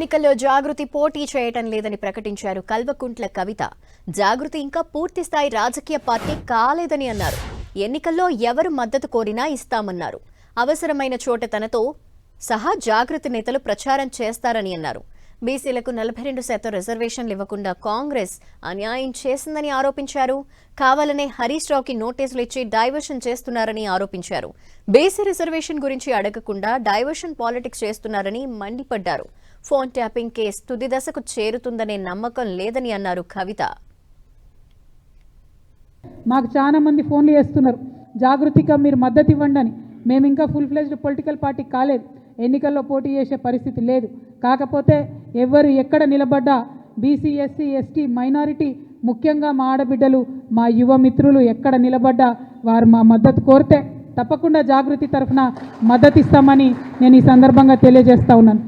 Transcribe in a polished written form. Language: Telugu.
ఎన్నికల్లో జాగృతి పోటీ చేయటం లేదని ప్రకటించారు కల్వకుంట్ల కవిత. జాగృతి ఇంకా పూర్తి స్థాయి రాజకీయ పార్టీ కాలేదని అన్నారు. ఎన్నికల్లో ఎవరు మద్దతు కోరినా ఇస్తామన్నారు. అవసరమైన చోట తనతో సహా జాగృతి నేతలు ప్రచారం చేస్తారని అన్నారు. బీసీలకు 42% రిజర్వేషన్లు ఇవ్వకుండా కాంగ్రెస్ అన్యాయం చేసిందని ఆరోపించారు. కావాలనే హరీష్ రావుకి నోటీసులు ఇచ్చి డైవర్షన్ చేస్తున్నారని ఆరోపించారు. బీసీ రిజర్వేషన్ గురించి అడగకుండా డైవర్షన్ పాలిటిక్స్ చేస్తున్నారని మండిపడ్డారు. ఫోన్ ట్యాపింగ్ కేసు తుది దశకు చేరుతుందనే నమ్మకం లేదని అన్నారు కవిత. మాకు చాలా మంది ఫోన్లు చేస్తున్నారు, జాగృతిగా మీరు మద్దతు ఇవ్వండి అని. మేము ఇంకా ఫుల్ ఫ్లెజ్డ్ పొలిటికల్ పార్టీ కాలేదు, ఎన్నికల్లో పోటీ చేసే పరిస్థితి లేదు. కాకపోతే ఎవరు ఎక్కడ నిలబడ్డా బీసీ, ఎస్సీ, ఎస్టీ, మైనారిటీ, ముఖ్యంగా మా ఆడబిడ్డలు, మా యువ మిత్రులు ఎక్కడ నిలబడ్డా వారు మా మద్దతు కోరితే తప్పకుండా జాగృతి తరఫున మద్దతు ఇస్తామని నేను ఈ సందర్భంగా తెలియజేస్తా ఉన్నాను.